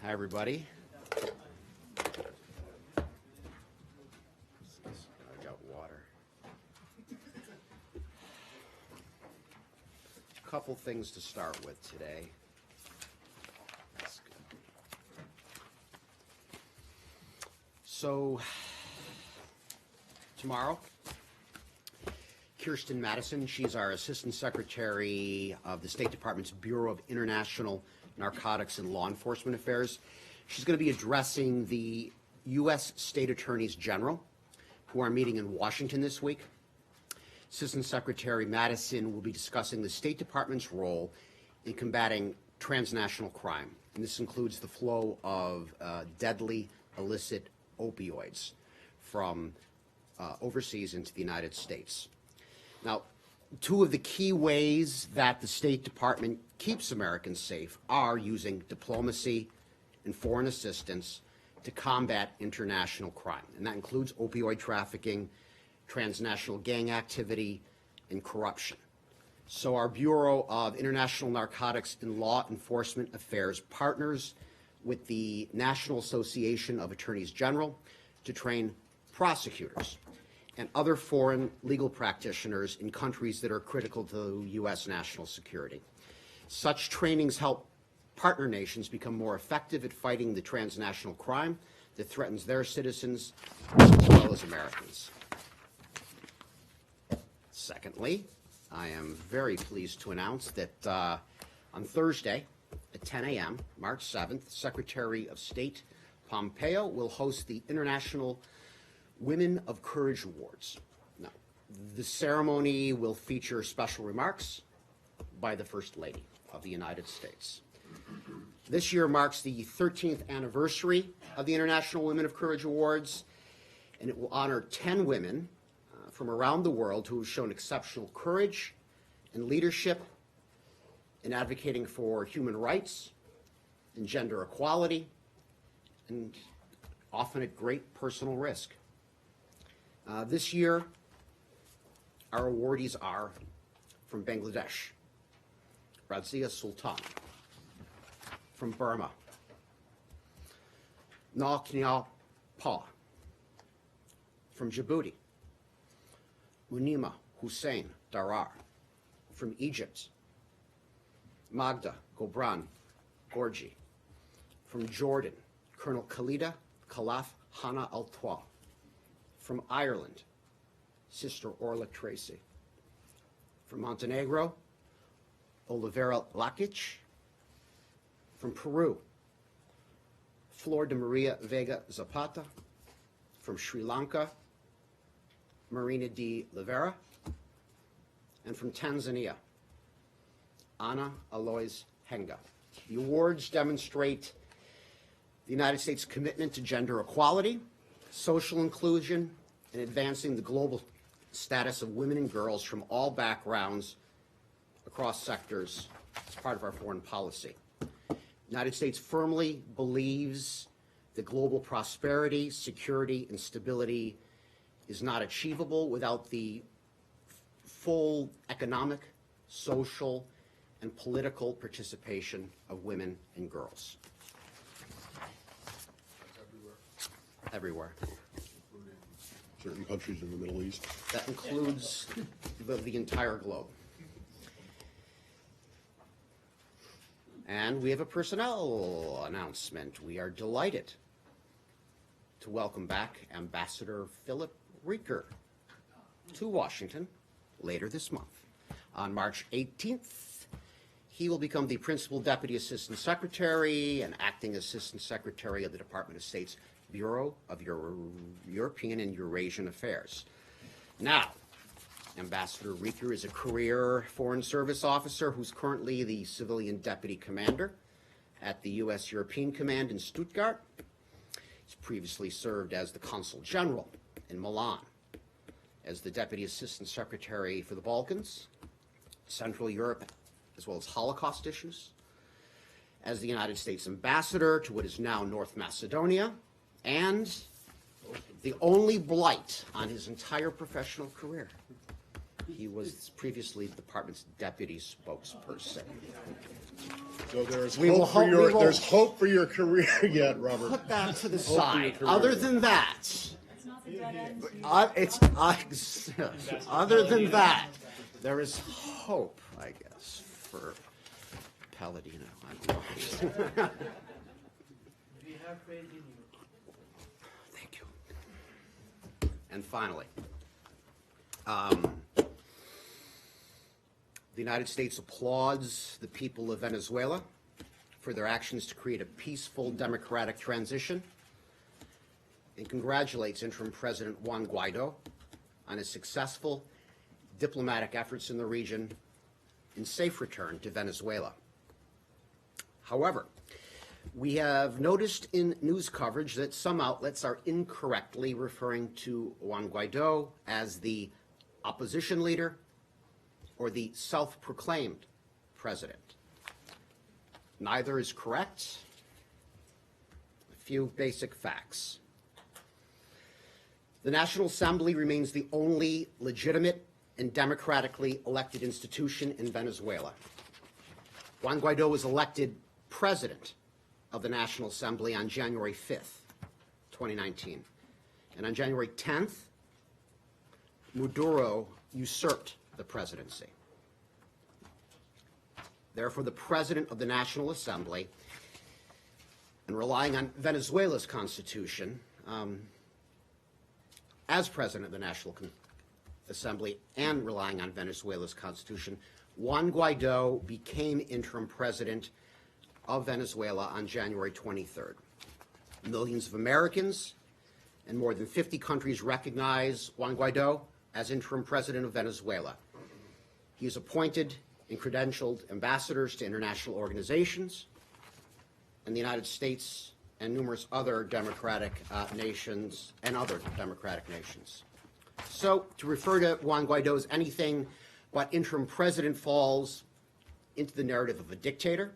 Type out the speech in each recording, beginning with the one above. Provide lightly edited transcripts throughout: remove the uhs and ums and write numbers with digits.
Hi, everybody. I got water. A couple things to start with today. That's good. So, tomorrow, Kirsten Madison, she's our Assistant Secretary of the State Department's Bureau of International Narcotics and Law Enforcement Affairs. She's going to be addressing the U.S. State Attorneys General, who are meeting in Washington this week. Assistant Secretary Madison will be discussing the State Department's role in combating transnational crime, and this includes the flow of deadly illicit opioids from overseas into the United States. Now, two of the key ways that the State Department keeps Americans safe are using diplomacy and foreign assistance to combat international crime, and that includes opioid trafficking, transnational gang activity, and corruption. So our Bureau of International Narcotics and Law Enforcement Affairs partners with the National Association of Attorneys General to train prosecutors and other foreign legal practitioners in countries that are critical to U.S. national security. Such trainings help partner nations become more effective at fighting the transnational crime that threatens their citizens as well as Americans. Secondly, I am very pleased to announce that on Thursday at 10 a.m., March 7th, Secretary of State Pompeo will host the International Women of Courage Awards. Now, the ceremony will feature special remarks by the First Lady of the United States. This year marks the 13th anniversary of the International Women of Courage Awards, and it will honor 10 women from around the world who have shown exceptional courage and leadership in advocating for human rights and gender equality, and often at great personal risk. This year, our awardees are from Bangladesh, Razia Sultan; from Burma, Na Knyal Pa; from Djibouti, Munima Hussein Darar; from Egypt, Magda Gobran Gorgi; from Jordan, Colonel Khalida Khalaf Hana Al-Twa; from Ireland, Sister Orla Tracy; from Montenegro, Olivera Lakic; from Peru, Flor de Maria Vega Zapata; from Sri Lanka, Marina de Rivera; and from Tanzania, Ana Alois Henga. The awards demonstrate the United States' commitment to gender equality, social inclusion, and advancing the global status of women and girls from all backgrounds across sectors as part of our foreign policy. The United States firmly believes that global prosperity, security, and stability is not achievable without the full economic, social, and political participation of women and girls. Everywhere. Including certain countries in the Middle East. That includes the entire globe. And we have a personnel announcement. We are delighted to welcome back Ambassador Philip Rieker to Washington later this month. On March 18th, he will become the Principal Deputy Assistant Secretary and Acting Assistant Secretary of the Department of State's Bureau of European and Eurasian Affairs. Now, Ambassador Rieker is a career Foreign Service officer who's currently the Civilian Deputy Commander at the U.S. European Command in Stuttgart. He's previously served as the Consul General in Milan, as the Deputy Assistant Secretary for the Balkans, Central Europe, as well as Holocaust issues, as the United States Ambassador to what is now North Macedonia, and the only blight on his entire professional career, He was previously the department's deputy spokesperson. So there's We will hope for hope- we your will- there's hope for your career yet, Robert. Put that to the Hope for your side. career. Other than that, other than that, there is hope, I guess, for Palladino. I don't know. We have faith in you. Thank you. And finally, the United States applauds the people of Venezuela for their actions to create a peaceful democratic transition and congratulates interim President Juan Guaido on his successful diplomatic efforts in the region and safe return to Venezuela. However, we have noticed in news coverage that some outlets are incorrectly referring to Juan Guaido as the opposition leader or the self-proclaimed president. Neither is correct. A few basic facts. The National Assembly remains the only legitimate and democratically elected institution in Venezuela. Juan Guaido was elected president of the National Assembly on January 5th, 2019. And on January 10th, Maduro usurped the presidency. Therefore, the president of the National Assembly, and relying on Venezuela's constitution, as president of the National Assembly and relying on Venezuela's constitution, Juan Guaido became interim president of Venezuela on January 23rd. Millions of Americans and more than 50 countries recognize Juan Guaido as interim president of Venezuela. He is appointed and credentialed ambassadors to international organizations and the United States and numerous other democratic nations and other democratic nations. So to refer to Juan Guaido as anything but interim president falls into the narrative of a dictator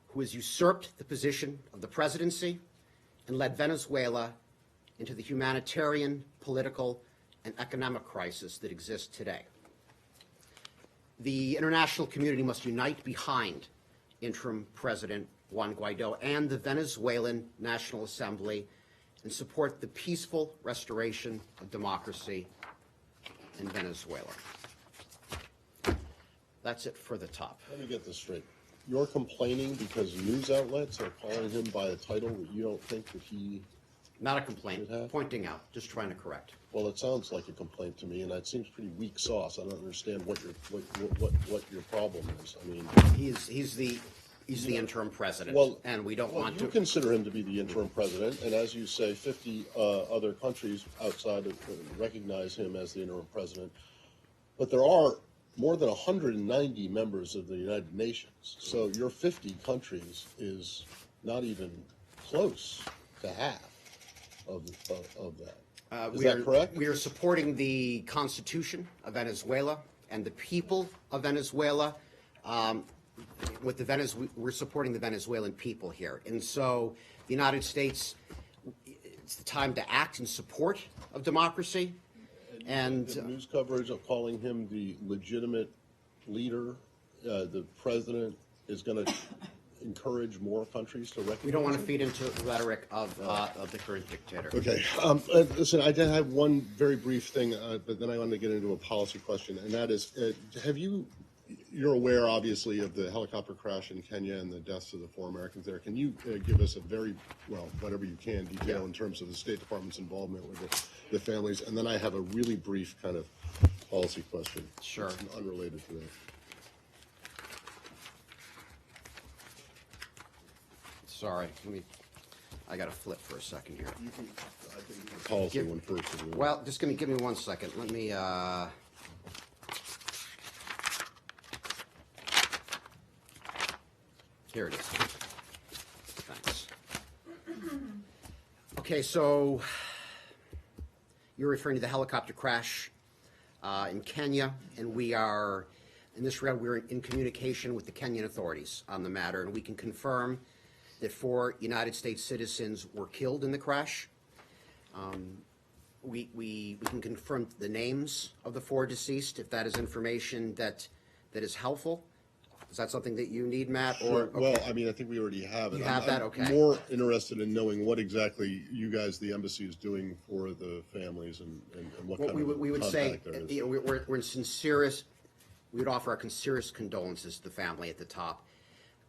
who has usurped the position of the presidency and led Venezuela into the humanitarian, political, and economic crisis that exists today. The international community must unite behind interim President Juan Guaido and the Venezuelan National Assembly and support the peaceful restoration of democracy in Venezuela. That's it for the top. Let me get this straight. You're complaining because news outlets are calling him by a title that you don't think that he. Not a complaint, Should have. pointing out, just trying to correct. Well, it sounds like a complaint to me, and that seems pretty weak sauce. I don't understand what your problem is. I mean, He's the interim president, well, and we don't want you to. consider him to be the interim president, and as you say, 50 other countries outside of recognize him as the interim president. But there are more than 190 members of the United Nations, so your 50 countries is not even close to half of that. Is that correct? We are supporting the Constitution of Venezuela and the people of Venezuela. We're supporting the Venezuelan people here, and so the United States. It's the time to act in support of democracy, and The news coverage of calling him the legitimate leader, the president, is going to encourage more countries to recognize we don't want to him? feed into the rhetoric of the current dictator. Okay. Listen, I did have one very brief thing, but then I wanted to get into a policy question, and that is, you're aware, obviously, of the helicopter crash in Kenya and the deaths of the 4 Americans there. Can you give us a very, well, whatever you can, detail in terms of the State Department's involvement with the families? And then I have a really brief kind of policy question. Sure. It's unrelated to that. Sorry, I got to flip for a second here. I think the policy one first. if you want. Well, just give me 1 second. Let me. Here it is. Thanks. Okay, so you're referring to the helicopter crash in Kenya, and we are, in this regard, we're in communication with the Kenyan authorities on the matter, and we can confirm that 4 United States citizens were killed in the crash. we can confirm the names of the 4 deceased, if that is information that is helpful. Is that something that you need, Matt? Or Well, I mean, I think we already have it. You have that? I'm Okay. more interested in knowing what exactly you guys, the embassy, is doing for the families and what what kind we of would say, contact there is. you know, we're in sincerest, we would offer our sincerest condolences to the family at the top,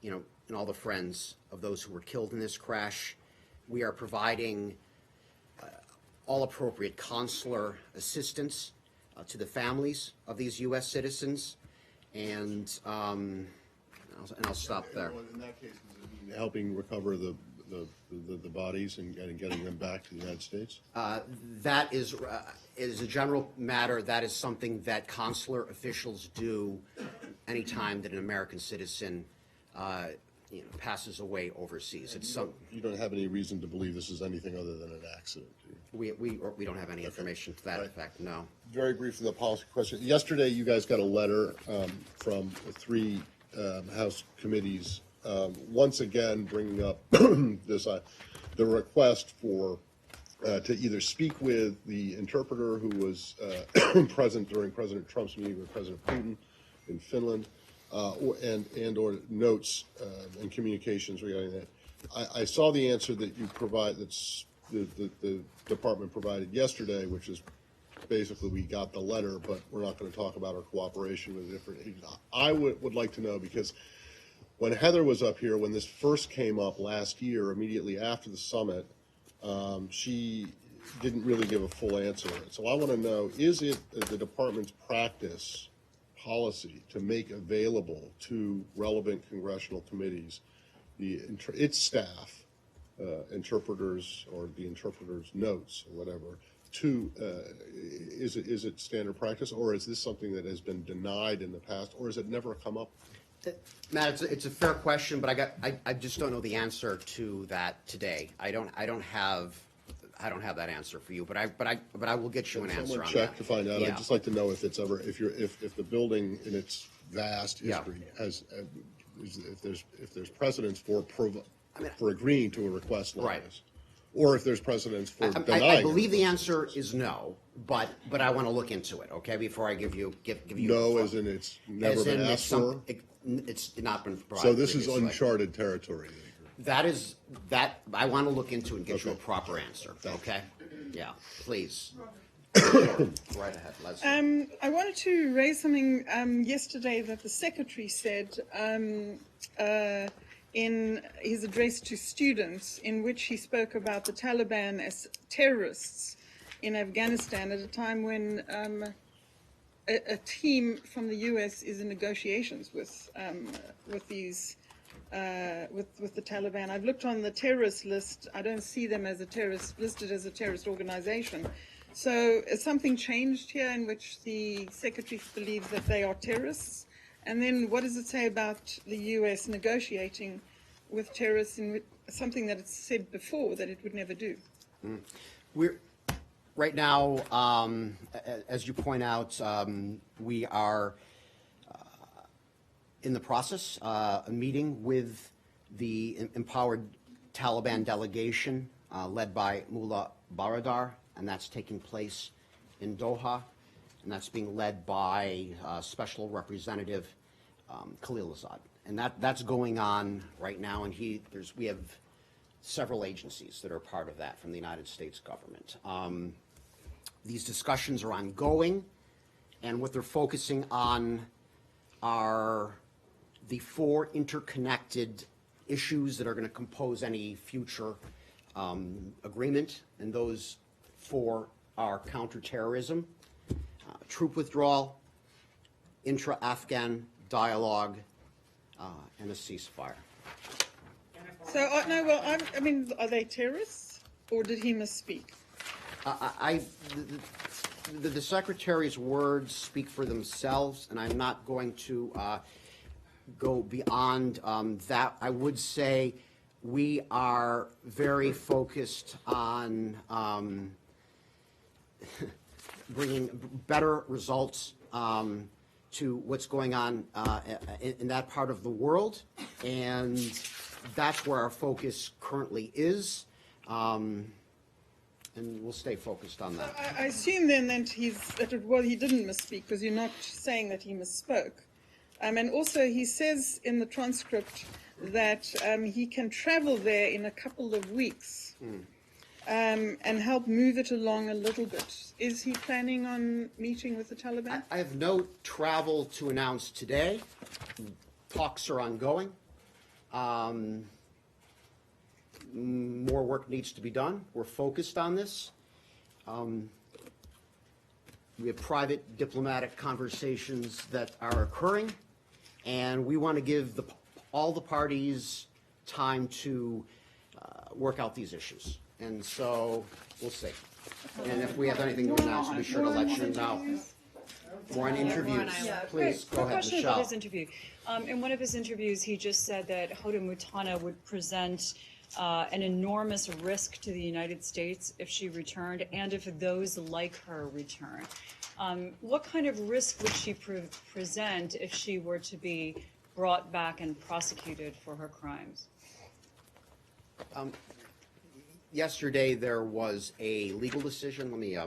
you know, and all the friends of those who were killed in this crash. We are providing all appropriate consular assistance to the families of these U.S. citizens, and I'll stop there. In that case, does it mean helping recover the bodies and getting them back to the United States? That is a general matter. That is something that consular officials do anytime that an American citizen you know, passes away overseas. It's some, You don't have any reason to believe this is anything other than an accident, do you? we don't have any information to that effect, no. Very briefly, the policy question. Yesterday, you guys got a letter from the 3 House committees, once again bringing up this the request for to either speak with the interpreter who was present during President Trump's meeting with President Putin in Finland, or notes and communications regarding that. I saw the answer that you provide. That's the department provided yesterday, which is basically we got the letter, but we're not going to talk about our cooperation with different agencies. I would like to know, because when Heather was up here, when this first came up last year, immediately after the summit, she didn't really give a full answer. So I want to know, is it the department's practice policy to make available to relevant congressional committees its staff, interpreters, or the interpreter's notes or whatever, is it standard practice, or is this something that has been denied in the past, or has it never come up? Matt, it's a fair question, but I just don't know the answer to that today. I don't have that answer for you, but I will get you an answer Someone on check that. to find out. Yeah. I'd just like to know if it's ever, if the building in its vast Yeah. history has, if there's precedence for agreeing to a request like Right. this, or if there's precedence for I denying. believe the it. answer is no, but I want to look into it, okay, before I give you. No, as in it's never been asked for. It's not been provided. So this is previously. uncharted territory. That I want to look into and get you a Okay. proper answer, Thanks. okay? Yeah, please. Right ahead, Leslie. I wanted to raise something yesterday that the secretary said in his address to students, in which he spoke about the Taliban as terrorists in Afghanistan at a time when a team from the U.S. is in negotiations with these. With the Taliban. I've looked on the terrorist list. I don't see them as listed as a terrorist organization. So has something changed here in which the secretary believes that they are terrorists? And then what does it say about the U.S. negotiating with terrorists in something that it's said before that it would never do? We're right now, as you point out, we are in the process, a meeting with the empowered Taliban delegation led by Mullah Baradar, and that's taking place in Doha, and that's being led by Special Representative Khalilzad. And that's going on right now, and we have several agencies that are part of that from the United States government. These discussions are ongoing, and what they're focusing on are the 4 interconnected issues that are going to compose any future agreement, and those 4 are counterterrorism, troop withdrawal, intra-Afghan dialogue, and a ceasefire. So, no, well, I mean, are they terrorists or did he misspeak? The Secretary's words speak for themselves, and I'm not going to go beyond that. I would say we are very focused on bringing better results to what's going on in that part of the world, and that's where our focus currently is. And and we'll stay focused on that. I assume then that well, he didn't misspeak because you're not saying that he misspoke. And also he says in the transcript that he can travel there in a couple of weeks and help move it along a little bit. Is he planning on meeting with the Taliban? I have no travel to announce today. Talks are ongoing. More work needs to be done. We're focused on this. We have private diplomatic conversations that are occurring, and we want to give all the parties time to work out these issues. And so we'll see. And if we have anything to announce, we'll be sure to let you know. More on interviews. Please, go ahead, Question about his Michelle. interview. In one of his interviews, he just said that Hoda Mutana would present an enormous risk to the United States if she returned and if those like her return. What kind of risk would she present if she were to be brought back and prosecuted for her crimes? Yesterday, there was a legal decision. Let me, Yeah,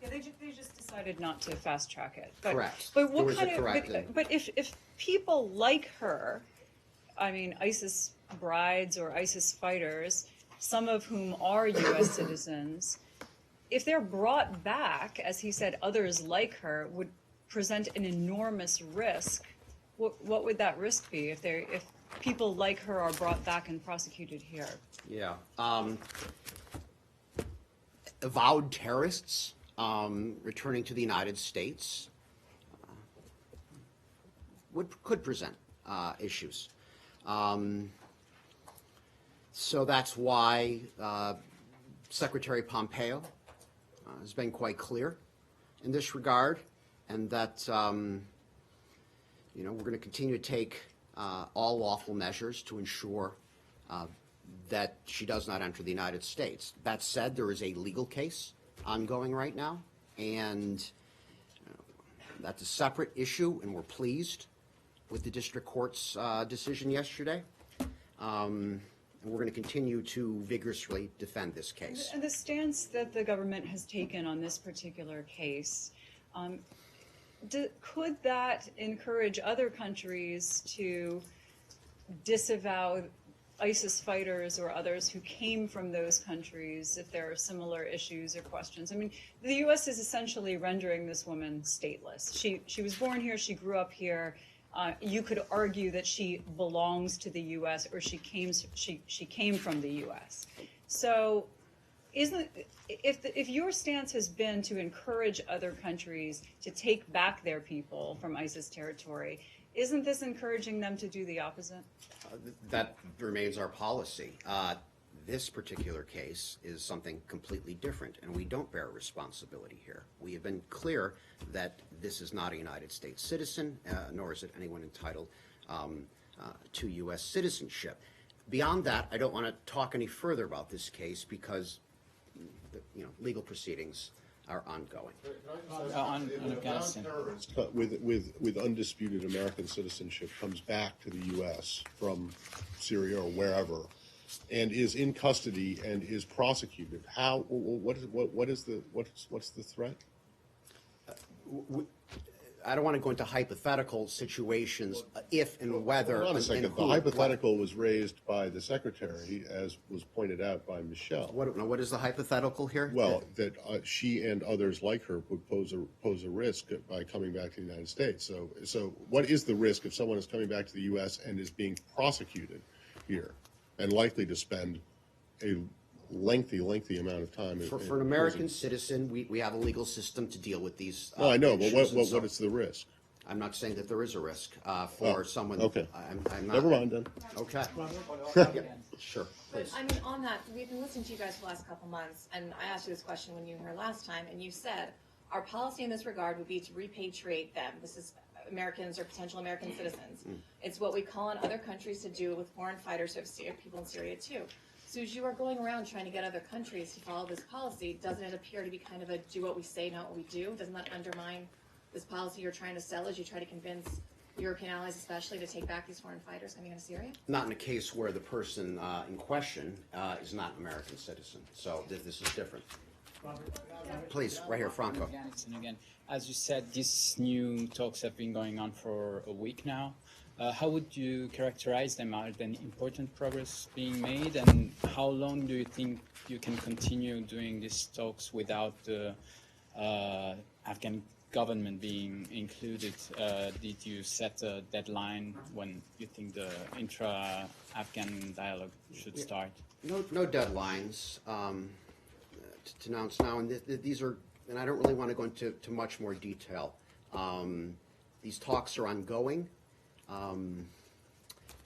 they just decided not to fast track it. But, Correct. But what There was a kind of? corrective. But if people like her, I mean, ISIS brides or ISIS fighters, some of whom are U.S. citizens, if they're brought back, as he said, others like her would present an enormous risk. What would that risk be if people like her are brought back and prosecuted here? yeah. Avowed terrorists returning to the United States could present issues. So that's why Secretary Pompeo has been quite clear in this regard, and that we're going to continue to take all lawful measures to ensure that she does not enter the United States. That said, there is a legal case ongoing right now, and that's a separate issue, and we're pleased with the district court's decision yesterday. And we're going to continue to vigorously defend this case. And the stance that the government has taken on this particular case, could that encourage other countries to disavow ISIS fighters or others who came from those countries if there are similar issues or questions? I mean, the U.S. is essentially rendering this woman stateless. She was born here, she grew up here. You could argue that she belongs to the U.S. or she came from the U.S. So, if your stance has been to encourage other countries to take back their people from ISIS territory, isn't this encouraging them to do the opposite? That remains our policy. This particular case is something completely different, and we don't bear responsibility here. We have been clear that this is not a United States citizen, nor is it anyone entitled to U.S. citizenship. Beyond that, I don't want to talk any further about this case because legal proceedings are ongoing. On Afghanistan. With undisputed American citizenship comes back to the U.S. from Syria or wherever, and is in custody and is prosecuted. What's the threat? I don't want to go into hypothetical situations if and whether. Hold on a second. and The who- hypothetical was raised by the secretary, as was pointed out by Michelle. What is the hypothetical here? Well, that she and others like her would pose a risk by coming back to the United States. So what is the risk if someone is coming back to the U.S. and is being prosecuted here and likely to spend a lengthy amount of time in For an American citizen, we have a legal system to deal with these. No, I know, but issues, and so what is the risk? I'm not saying that there is a risk for someone. Okay. I'm not. Never mind then. Okay. Sure, please. I mean, on that, we've been listening to you guys for the last couple months, and I asked you this question when you were here last time, and you said our policy in this regard would be to repatriate them. This is Americans or potential American citizens. It's what we call in other countries to do with foreign fighters who have people in Syria too. So as you are going around trying to get other countries to follow this policy, doesn't it appear to be kind of a do what we say, not what we do? Doesn't that undermine this policy you're trying to sell as you try to convince European allies especially, to take back these foreign fighters coming into Syria? Not in a case where the person in question is not an American citizen. So this is different. Please, right here, Franco. Afghanistan again. As you said, these new talks have been going on for a week now. How would you characterize them? Are there important progress being made? And how long do you think you can continue doing these talks without the Afghan government being included? Did you set a deadline when you think the intra-Afghan dialogue should start? No deadlines to announce now, and these are, and I don't really want to go into much more detail. These talks are ongoing.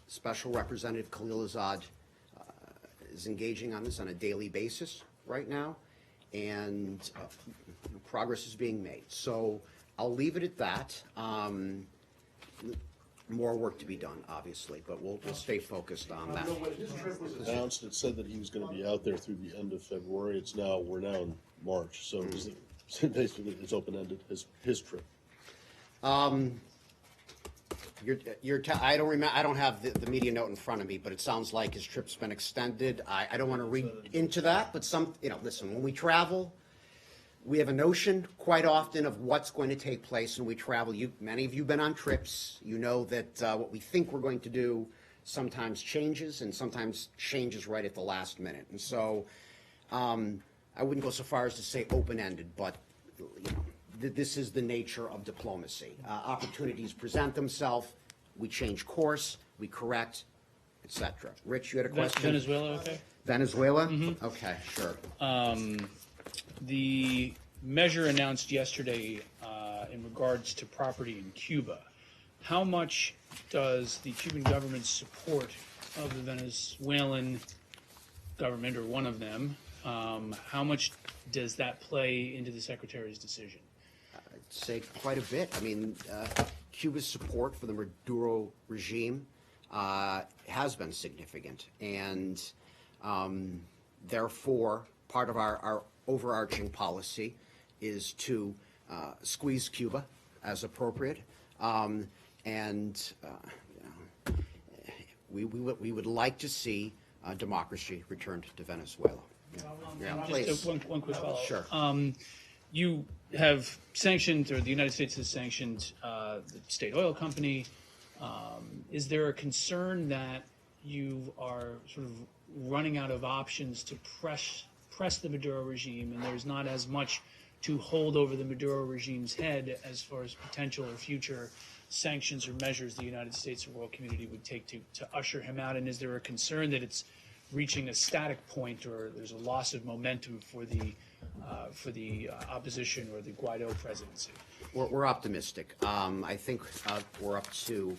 Special Representative Khalilzad is engaging on this on a daily basis right now, and progress is being made. So I'll leave it at that. More work to be done, obviously, but we'll stay focused on that. When his trip was announced, it said that he was going to be out there through the end of February. We're now in March, so basically it's open-ended, his trip. I don't remember. I don't have the media note in front of me, but it sounds like his trip's been extended. I don't want to read into that, but listen, when we travel, we have a notion quite often of what's going to take place when we travel. Many of you have been on trips. You know that what we think we're going to do sometimes changes, and sometimes changes right at the last minute. And so I wouldn't go so far as to say open-ended, but this is the nature of diplomacy. Opportunities present themselves. We change course. We correct, etc. Rich, you had a question? Venezuela, okay? Venezuela? Mm-hmm. Okay, sure. The measure announced yesterday in regards to property in Cuba, how much does the Cuban government support of the Venezuelan government, or one of them, how much does that play into the Secretary's decision? I'd say quite a bit. I mean, Cuba's support for the Maduro regime has been significant, and therefore, part of our overarching policy is to squeeze Cuba as appropriate, and we would like to see democracy returned to Venezuela. Yeah, please. Just one quick follow-up. Sure. You have sanctioned, or the United States has sanctioned, the state oil company. Is there a concern that you are sort of running out of options to press the Maduro regime, and there's not as much to hold over the Maduro regime's head as far as potential or future sanctions or measures the United States or world community would take to usher him out? And is there a concern that it's reaching a static point, or there's a loss of momentum for the opposition or the Guaido presidency? We're optimistic. I think we're up to,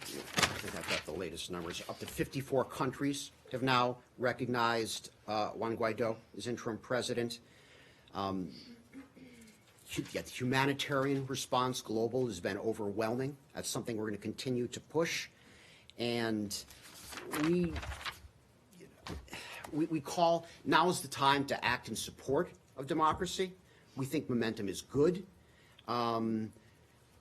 I think I've got the latest numbers, up to 54 countries have now recognized Juan Guaido as interim president. The humanitarian response global has been overwhelming. That's something we're going to continue to push. And we call, now is the time to act in support of democracy. We think momentum is good. We're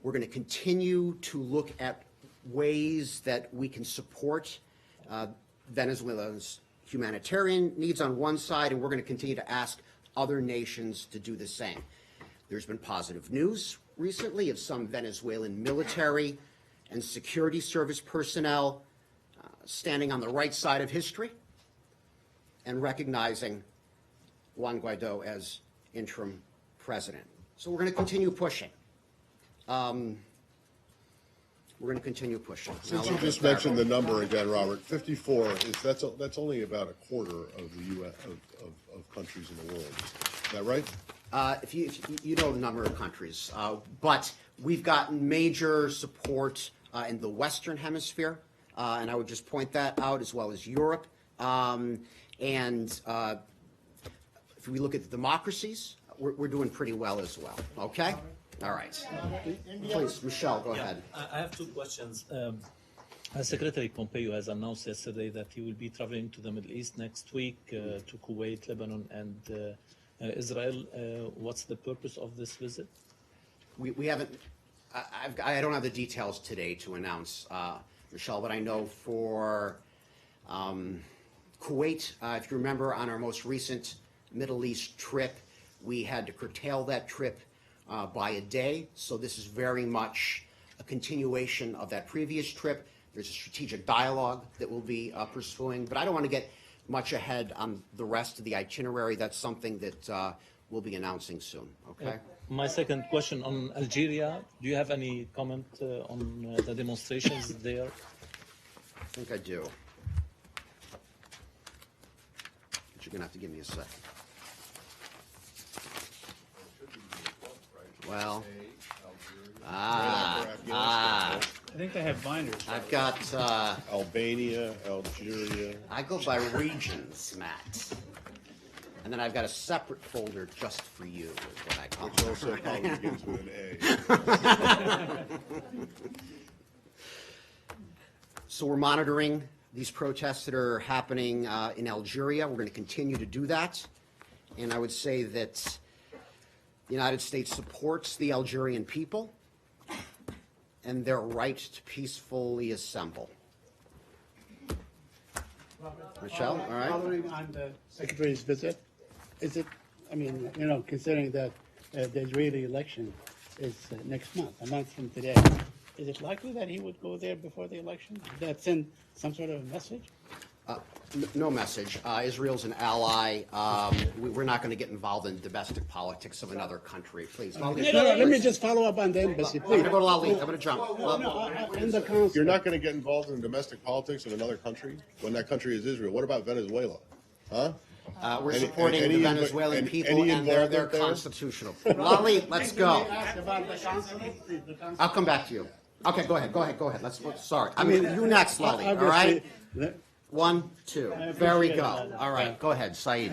going to continue to look at ways that we can support Venezuela's humanitarian needs on one side, and we're going to continue to ask other nations to do the same. There's been positive news recently of some Venezuelan military and security service personnel standing on the right side of history and recognizing Juan Guaido as interim president. So we're going to continue pushing. Since you just mentioned the number again, Robert, 54 that's only about a quarter of the U.S. of countries in the world. Is that right? If you know the number of countries, but we've gotten major support in the Western Hemisphere, and I would just point that out, as well as Europe. And if we look at the democracies, we're doing pretty well as well. Okay? All right. Please, Michelle, go ahead. I have two questions. Secretary Pompeo has announced yesterday that he will be traveling to the Middle East next week, to Kuwait, Lebanon, and Israel. What's the purpose of this visit? We haven't I don't have the details today to announce, Michelle, but I know for Kuwait, if you remember, on our most recent Middle East trip, we had to curtail that trip by a day. So this is very much a continuation of that previous trip. There's a strategic dialogue that we'll be pursuing, but I don't want to get much ahead on the rest of the itinerary. That's something that we'll be announcing soon, okay? My second question on Algeria. Do you have any comment on the demonstrations there? I think I do. But you're going to have to give me a second. Well, I think they have binders. I've got, Albania, Algeria. I go by regions, Matt. And then I've got a separate folder just for you, is what I call Which it. also probably begins with an A. So we're monitoring these protests that are happening in Algeria. We're going to continue to do that. And I would say that the United States supports the Algerian people and their right to peacefully assemble. Michelle, all right? Following on the Secretary's visit, is it, I mean, you know, considering that the Israeli election is next month, a month from today, is it likely that he would go there before the election? Does that send some sort of a message? No message. Israel's an ally. We're not going to get involved in domestic politics of another country. Please. No, let me just follow up on the embassy, I'm please. going to go to Lali. I'm going to jump. In the council. You're not going to get involved in domestic politics of another country when that country is Israel. What about Venezuela? Huh? We're Any- supporting any the invo- Venezuelan any people and their involvement there? constitutional. Lali, let's go. Ask about the consulate, please, the consulate. I'll come back to you. Okay, go ahead. Sorry. I mean, you next, Lali, all right? Obviously, 1, 2. I There we appreciate go. that. All right, go ahead, Saeed.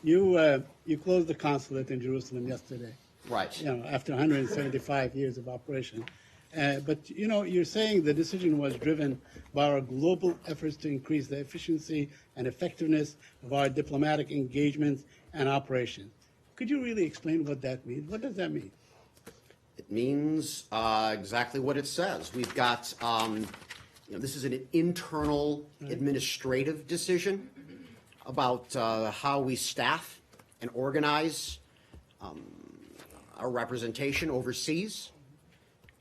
You closed the consulate in Jerusalem yesterday, Right. you know, after 175 years of operation. But, you know, you're saying the decision was driven by our global efforts to increase the efficiency and effectiveness of our diplomatic engagements and operations. Could you really explain what that means? What does that mean? It means exactly what it says. We've got, this is an internal administrative decision about how we staff and organize our representation overseas,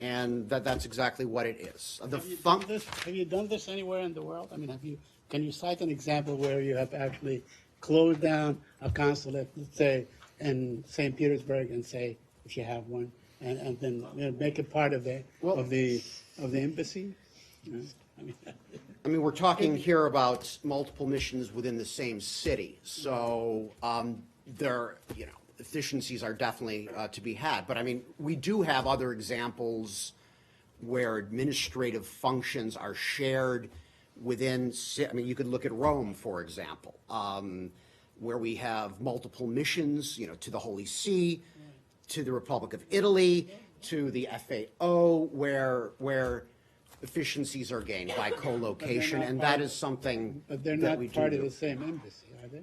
and that's exactly what it is. Have you done this anywhere in the world? I mean, can you cite an example where you have actually closed down a consulate, let's say, in St. Petersburg, and say, if you have one, and then make it part of the embassy? You know, I mean, we're talking here about multiple missions within the same city, so efficiencies are definitely to be had. But I mean, we do have other examples where administrative functions are shared within. I mean, you could look at Rome, for example, where we have multiple missions, to the Holy See, to the Republic of Italy, to the FAO, where efficiencies are gained by co-location, and that is something but they're that not we do. part of the same embassy, are they?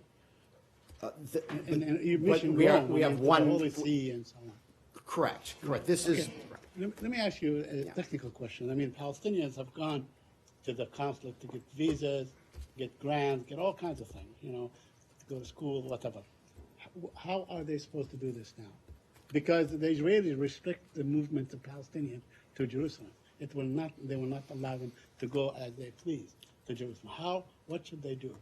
And you but mentioned we Rome, have I mean, one- the Holy See and so on. Correct. This is. Okay. Let me ask you a technical question. I mean, Palestinians have gone to the consulate to get visas, get grants, get all kinds of things, to go to school, whatever. How are they supposed to do this now? Because the Israelis restrict the movement of Palestinians to Jerusalem. They will not allow them to go as they please to Jerusalem. What should they do?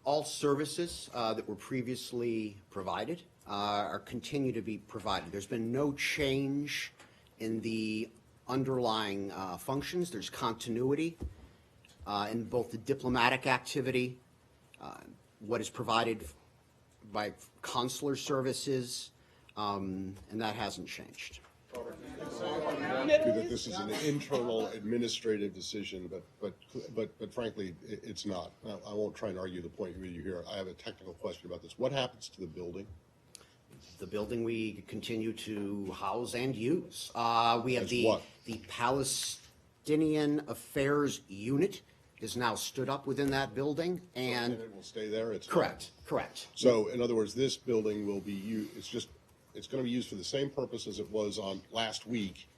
All services that were previously provided are continue to be provided. There's been no change in the underlying functions. There's continuity in both the diplomatic activity, what is provided by consular services, and that hasn't changed. That this is an internal administrative decision, but frankly, it's not. I won't try and argue the point with you here. I have a technical question about this. What happens to the building? The building we continue to house and use. We have As the what? Palestinian Affairs Unit is now stood up within that building, and And it will stay there? It's not- correct. So, in other words, this building will be it's going to be used for the same purpose as it was on last week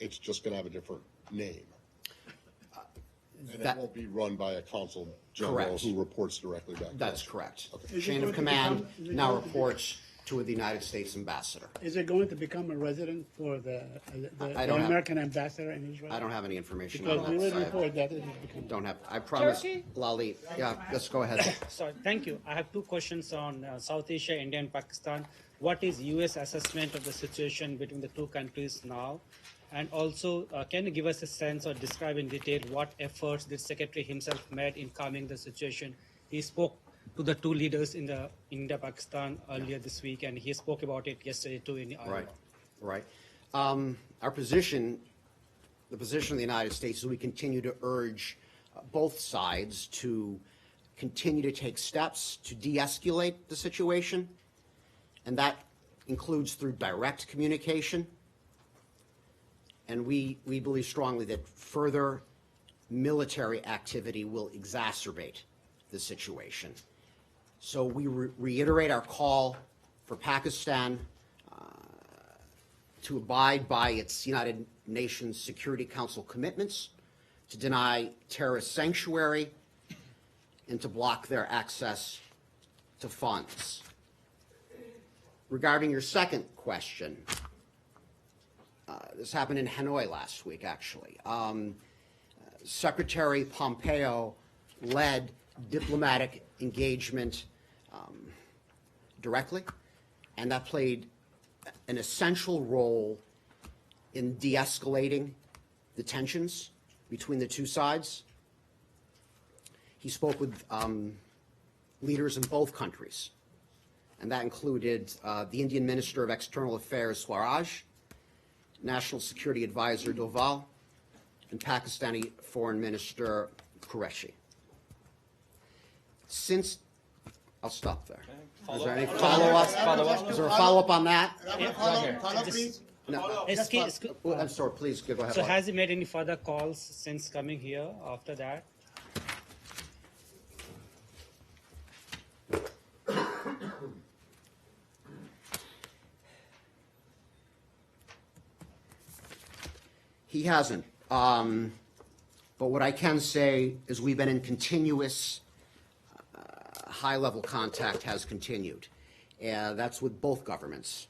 It's just gonna have a different name. And it That- won't be run by a consul general Correct. who reports directly back to us. That's correct. Is it Chain going of to command become- is it now going to be- reports to the United States ambassador. Is it going to become a resident for the I don't have- American ambassador in Israel? I don't have any information on Because we that. read I report that it has become. don't have, I promise, Turkey? Lali, yeah, let's go ahead. Sorry, thank you. I have two questions on South Asia, India, and Pakistan. What is U.S. assessment of the situation between the two countries now? And also, can you give us a sense or describe in detail what efforts the Secretary himself made in calming the situation? He spoke to the two leaders in the India-Pakistan earlier this week, and he spoke about it yesterday too in Iowa. Right. Our position, the position of the United States is we continue to urge both sides to continue to take steps to de-escalate the situation, and that includes through direct communication. And we believe strongly that further military activity will exacerbate the situation. So we reiterate our call for Pakistan to abide by its United Nations Security Council commitments, to deny terrorist sanctuary, and to block their access to funds. Regarding your second question, this happened in Hanoi last week, actually. Secretary Pompeo led diplomatic engagement directly, and that played an essential role in de-escalating the tensions between the two sides. He spoke with leaders in both countries, and that included the Indian Minister of External Affairs, Swaraj, National Security Advisor Doval, and Pakistani Foreign Minister Qureshi. Since, I'll stop there. Is there any follow-up? Is there a follow-up on that? No. Well, I'm sorry, please, go ahead. So has he made any further calls since coming here after that? He hasn't. But what I can say is we've been in continuous high-level contact has continued. That's with both governments,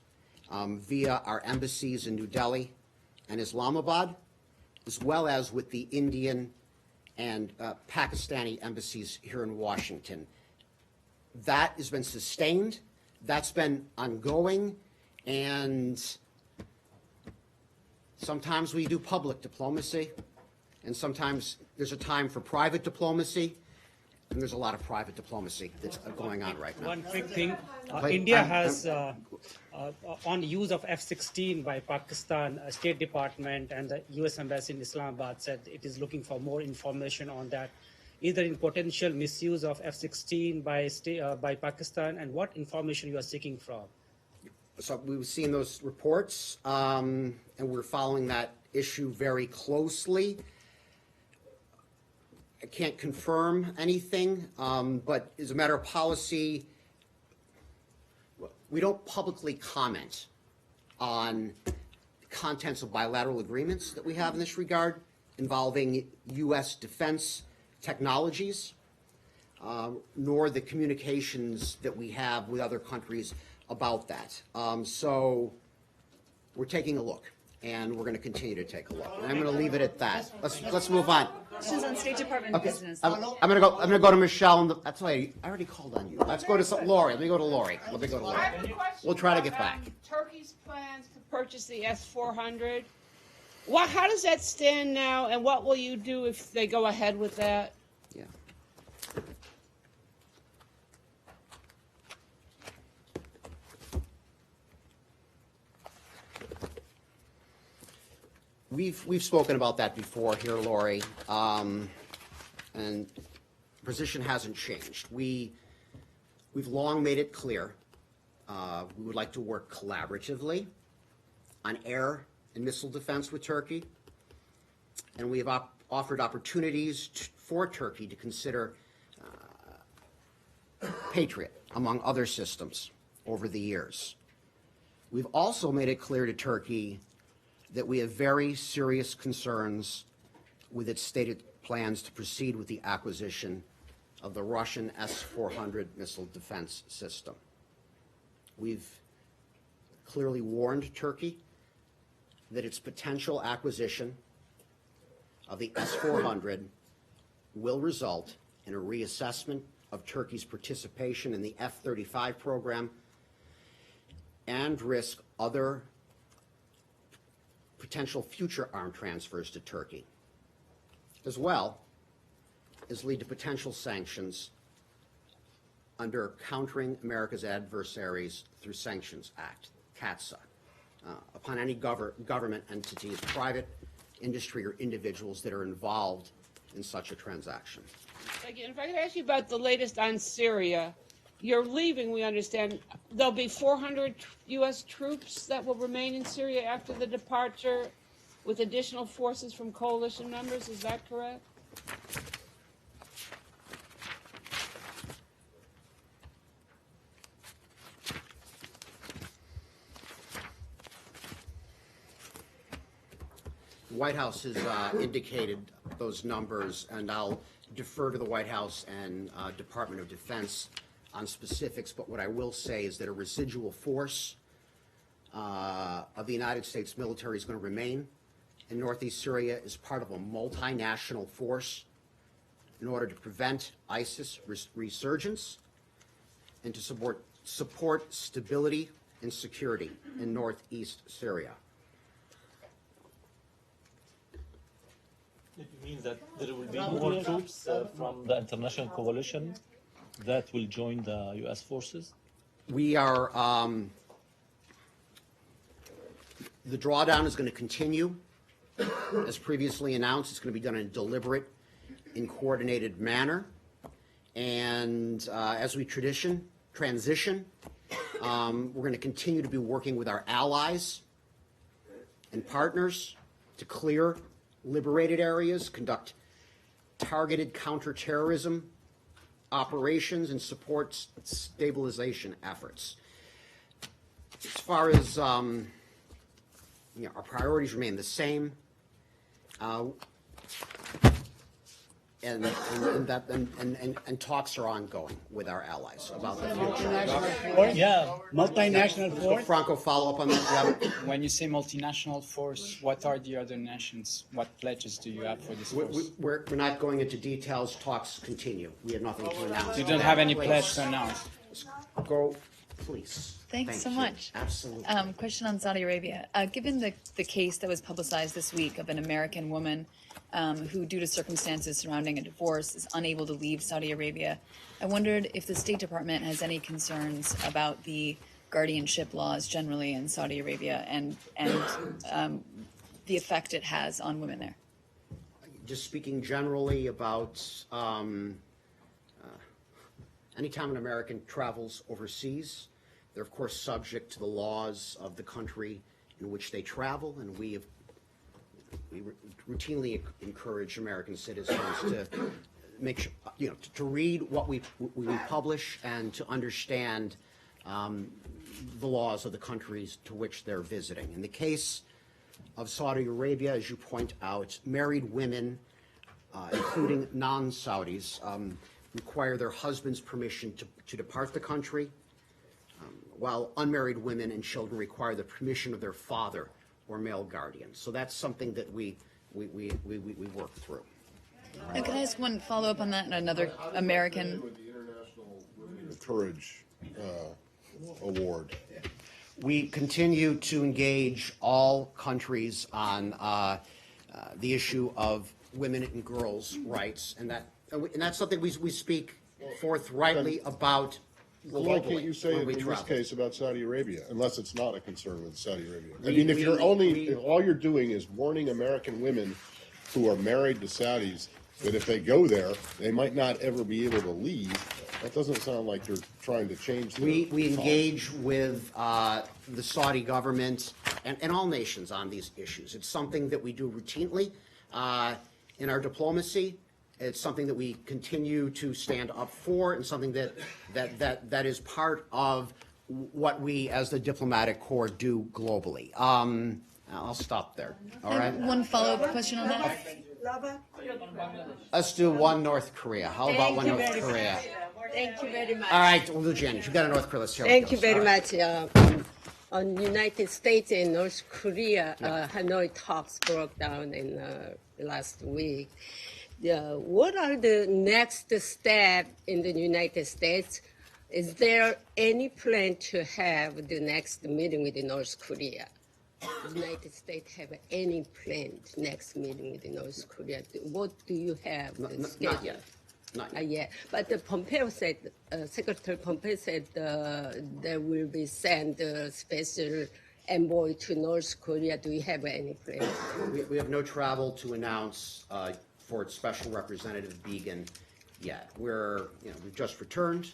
via our embassies in New Delhi and Islamabad, as well as with the Indian and Pakistani embassies here in Washington. That has been sustained, that's been ongoing, and sometimes we do public diplomacy, and sometimes there's a time for private diplomacy, and there's a lot of private diplomacy that's going on right now. One quick thing, Wait, India has, on use of F-16 by Pakistan, State Department and the U.S. Embassy in Islamabad said it is looking for more information on that, either in potential misuse of F-16 by Pakistan, and what information you are seeking from. So we've seen those reports, and we're following that issue very closely. I can't confirm anything, but as a matter of policy, we don't publicly comment on contents of bilateral agreements that we have in this regard involving U.S. defense technologies, nor the communications that we have with other countries about that. So we're taking a look, and we're going to continue to take a look. And I'm going to leave it at that. Let's move on. Questions on State Department Okay, business. I'm going to go to Michelle. And that's why I already called on you. Let's go to Lori. Let me go to Lori. Oh, I have a question We'll try to get about, back. Turkey's plans to purchase the S-400. How does that stand now, and what will you do if they go ahead with that? Yeah. We've spoken about that before here, Lori, and position hasn't changed. We've long made it clear we would like to work collaboratively on air and missile defense with Turkey, and we have offered opportunities for Turkey to consider Patriot, among other systems, over the years. We've also made it clear to Turkey that we have very serious concerns with its stated plans to proceed with the acquisition of the Russian S-400 missile defense system. We've clearly warned Turkey that its potential acquisition of the S-400 will result in a reassessment of Turkey's participation in the F-35 program and risk other potential future arm transfers to Turkey, as well as lead to potential sanctions under Countering America's Adversaries Through Sanctions Act, CATSA, upon any government entities, private industry, or individuals that are involved in such a transaction. Again, if I could ask you about the latest on Syria. You're leaving, we understand. There'll be 400 U.S. troops that will remain in Syria after the departure, with additional forces from coalition members. Is that correct? The White House has indicated those numbers, and I'll defer to the White House and Department of Defense on specifics, but what I will say is that a residual force of the United States military is going to remain in northeast Syria as part of a multinational force in order to prevent ISIS resurgence and to support stability and security in northeast Syria. It means that there will be more troops from the international coalition that will join the U.S. forces? We are, the drawdown is going to continue. As previously announced, it's going to be done in a deliberate and coordinated manner. And as we transition, we're going to continue to be working with our allies and partners to clear liberated areas, conduct targeted counterterrorism operations, and support stabilization efforts. As far as our priorities remain the same, and talks are ongoing with our allies about the future. Yeah, multinational force. Franco, follow up on that. When you say multinational force, what are the other nations? What pledges do you have for this force? We're not going into details. Talks continue. We have nothing to announce. You don't have any pledge to announce? Go, please. Thanks so you. much. Absolutely. Question on Saudi Arabia. Given the case that was publicized this week of an American woman who, due to circumstances surrounding a divorce, is unable to leave Saudi Arabia, I wondered if the State Department has any concerns about the guardianship laws generally in Saudi Arabia and the effect it has on women there. Just speaking generally about anytime an American travels overseas, they're of course subject to the laws of the country in which they travel, and we routinely encourage American citizens to make sure, to read what we publish and to understand the laws of the countries to which they're visiting. In the case of Saudi Arabia, as you point out, married women, including non-Saudis, require their husband's permission to depart the country, while unmarried women and children require the permission of their father or male guardian. So that's something that we work through. And can I ask one follow-up on that and another American? With the International Women of Courage Award. We continue to engage all countries on the issue of women and girls' rights, and that's something we speak forthrightly about. Well, why can't you say it in this case about Saudi Arabia, unless it's not a concern with Saudi Arabia? I mean, if all you're doing is warning American women who are married to Saudis that if they go there, they might not ever be able to leave, that doesn't sound like you're trying to change the We engage with the Saudi government and all nations on these issues. It's something that we do routinely in our diplomacy. It's something that we continue to stand up for, and something that is part of what we, as the diplomatic corps, do globally. I'll stop there. All right. One follow-up question on that. Let's do one North Korea. How about one North Korea? Thank you very much. All right, we'll do Janice. You got a North Korea. Let's hear how it Thank you goes. very All right. much. On United States and North Korea, Hanoi talks broke down in last week. What are the next steps in the United States? Is there any plan to have the next meeting with North Korea? The United States have any planned next meeting with North Korea? What do you have? Not scheduled? yet. Not yet. Not yet. But Pompeo said, Secretary Pompeo said there will be sent a special envoy to North Korea. Do you have any plans? We have no travel to announce for Special Representative Began yet. We've just returned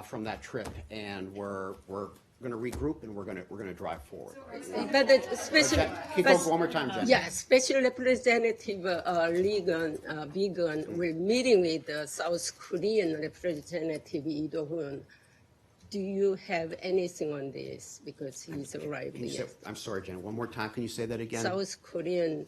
from that trip, and we're going to regroup, and we're going to drive forward. But the special, Can you go one more time, Jen? yeah, Special Representative Began will meeting with the South Korean Representative Lee Do-hoon. Do you have anything on this? Because he's arrived Can you say- yet. I'm sorry, Jen. One more time. Can you say that again? South Korean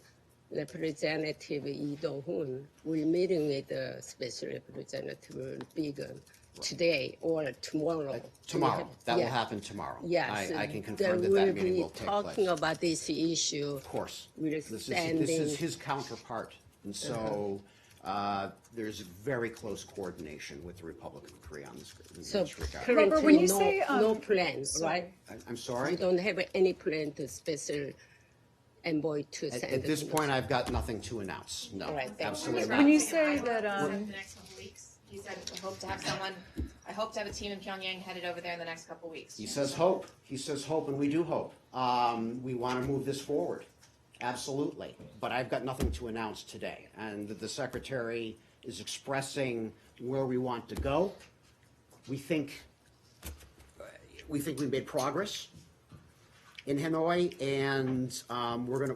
Representative Lee Do-hoon will meeting with the Special Representative Began today or tomorrow. Tomorrow. That will Yeah. happen tomorrow. Yes, I can confirm there that will meeting be will take talking place. about this issue. Of course. We're This is standing. his counterpart. And so there's very close coordination with the Republic of Korea on this, in So this regard. Robert, currently, when you no, say, no plans, right? I'm sorry? We don't have any plan to special envoy to send. At this to point, I've got nothing to announce. No, All right, thank you. absolutely When not. you say that, In the next couple weeks, he said, I hope to have a team in Pyongyang headed over there in the next couple weeks. He says hope. He says hope, and we do hope. We want to move this forward. Absolutely. But I've got nothing to announce today. And the Secretary is expressing where we want to go. We think we made progress in Hanoi, and we're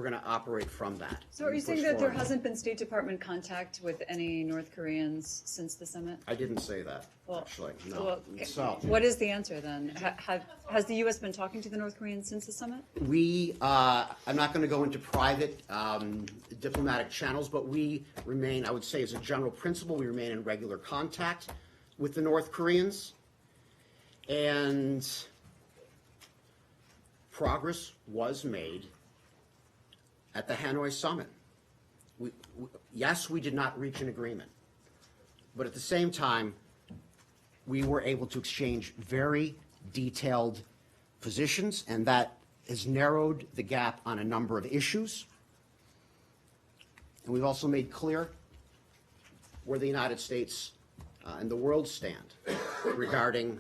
gonna operate from that. So are you and saying push that there forward. hasn't been State Department contact with any North Koreans since the summit? I didn't say that, Well, actually, no. well, So, what is the answer then? Has the U.S. been talking to the North Koreans since the summit? I'm not gonna go into private diplomatic channels, but we remain, I would say as a general principle, we remain in regular contact with the North Koreans. And progress was made at the Hanoi summit. Yes, we did not reach an agreement, but at the same time, we were able to exchange very detailed positions, and that has narrowed the gap on a number of issues. And we've also made clear where the United States and the world stand regarding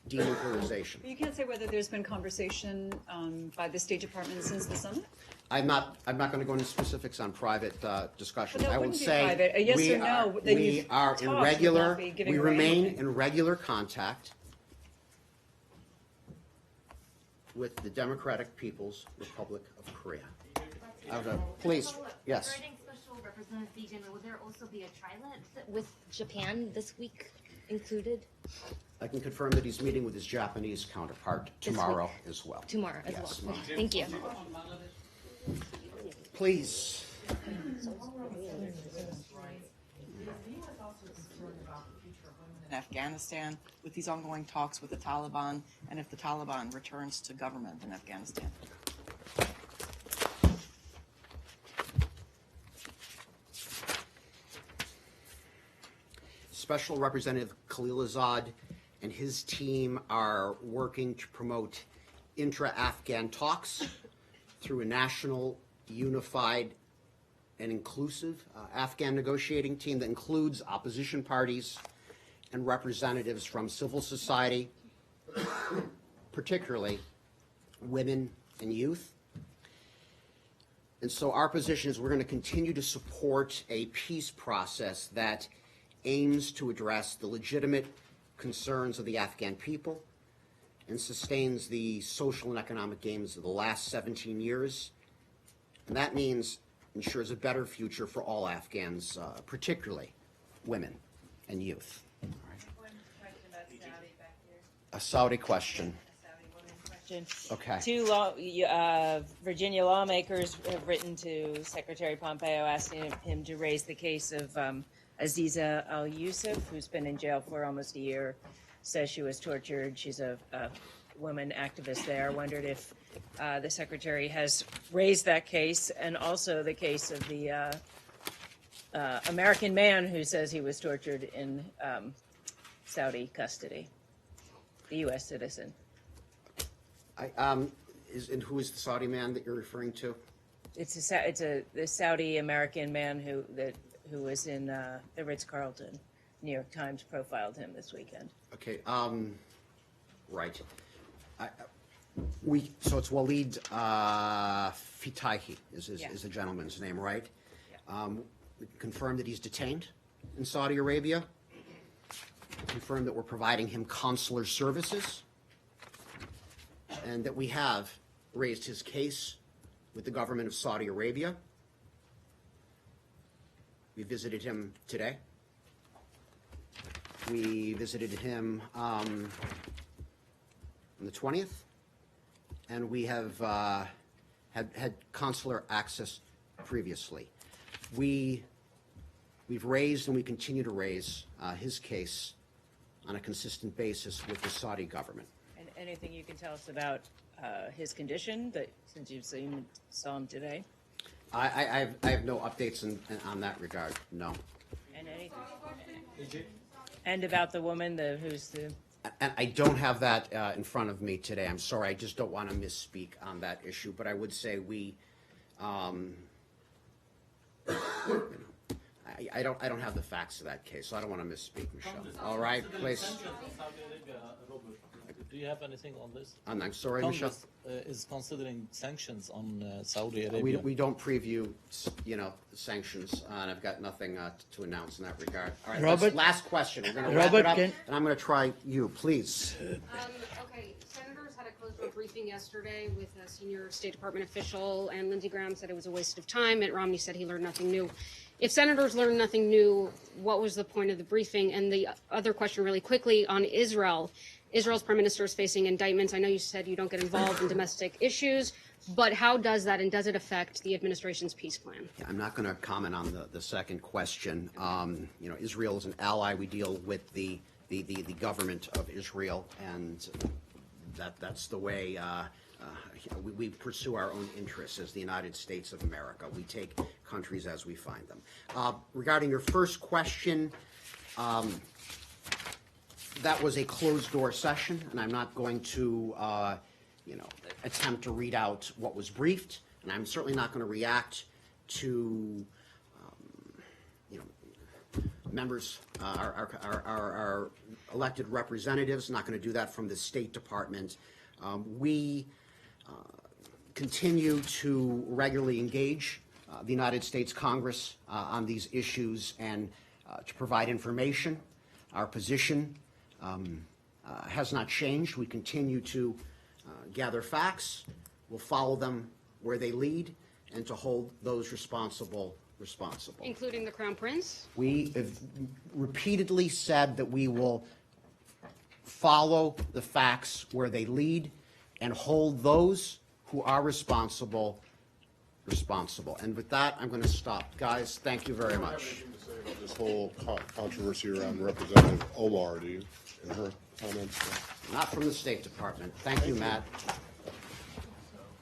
denuclearization. But you can't say whether there's been conversation by the State Department since the summit? I'm not going to go into specifics on private discussions. But that I will wouldn't be say private. A yes we or no, are, then we you've are talked in would regular, not be giving we away remain anything. in regular contact with the Democratic People's Republic of Korea. Please, yes. Regarding Special Representative Began, will there also be a trilateral with Japan this week included? I can confirm that he's meeting with his Japanese counterpart tomorrow as well. Tomorrow as Yes. well. Thank you. Please. In Afghanistan with these ongoing talks with the Taliban, and if the Taliban returns to government in Afghanistan. Special Representative Khalilzad and his team are working to promote intra-Afghan talks through a national, unified, and inclusive Afghan negotiating team that includes opposition parties and representatives from civil society, particularly women and youth. And so our position is we're going to continue to support a peace process that aims to address the legitimate concerns of the Afghan people and sustains the social and economic gains of the last 17 years. And that means ensures a better future for all Afghans, particularly women and youth. A Saudi question. question. Okay. Two Virginia lawmakers have written to Secretary Pompeo asking him to raise the case of Aziza Al-Yusuf, who's been in jail for almost a year, says she was tortured. She's a woman activist there. Wondered if the Secretary has raised that case, and also the case of the American man who says he was tortured in Saudi custody, the U.S. citizen. And who is the Saudi man that you're referring to? It's the Saudi American man who was in the Ritz-Carlton. New York Times profiled him this weekend. Okay, right. So it's Walid Fitahi is the gentleman's name, right? We confirmed that he's detained in Saudi Arabia. Confirmed that we're providing him consular services, and that we have raised his case with the government of Saudi Arabia. We visited him today. We visited him on the 20th, and we have had consular access previously. We've raised and we continue to raise his case on a consistent basis with the Saudi government. And anything you can tell us about his condition, since you saw him today? I have no updates on that regard, no. And anything? And about the woman who's the... And I don't have that in front of me today. I'm sorry, I just don't want to misspeak on that issue. But I would say I don't have the facts of that case, so I don't want to misspeak, Michelle. All right, please. Do you have anything on this? I'm sorry, Congress, Michelle. Is considering sanctions on Saudi Arabia. We don't preview, the sanctions, and I've got nothing to announce in that regard. All right, Robert- last question. We're going to wrap it up, and I'm going to try you, please. Okay, senators had a closed door briefing yesterday with a senior State Department official, and Lindsey Graham said it was a waste of time. Mitt Romney said he learned nothing new. If senators learned nothing new, what was the point of the briefing? And the other question really quickly on Israel. Israel's prime minister is facing indictments. I know you said you don't get involved in domestic issues, but how does that, and does it affect the administration's peace plan? Yeah, I'm not going to comment on the second question. Israel is an ally. We deal with the government of Israel, and that's the way we pursue our own interests as the United States of America. We take countries as we find them. Regarding your first question, that was a closed-door session, and I'm not going to, attempt to read out what was briefed, and I'm certainly not going to react to, members, our elected representatives. Not going to do that from the State Department. We continue to regularly engage the United States Congress on these issues and to provide information. Our position has not changed. We continue to gather facts. We'll follow them where they lead, and to hold those responsible. Including the Crown Prince? We have repeatedly said that we will follow the facts where they lead and hold those who are responsible. And with that, I'm going to stop. Guys, thank you very much. This whole controversy around Representative Omar, do you, in her comments? Not from the State Department. Thank you, Matt.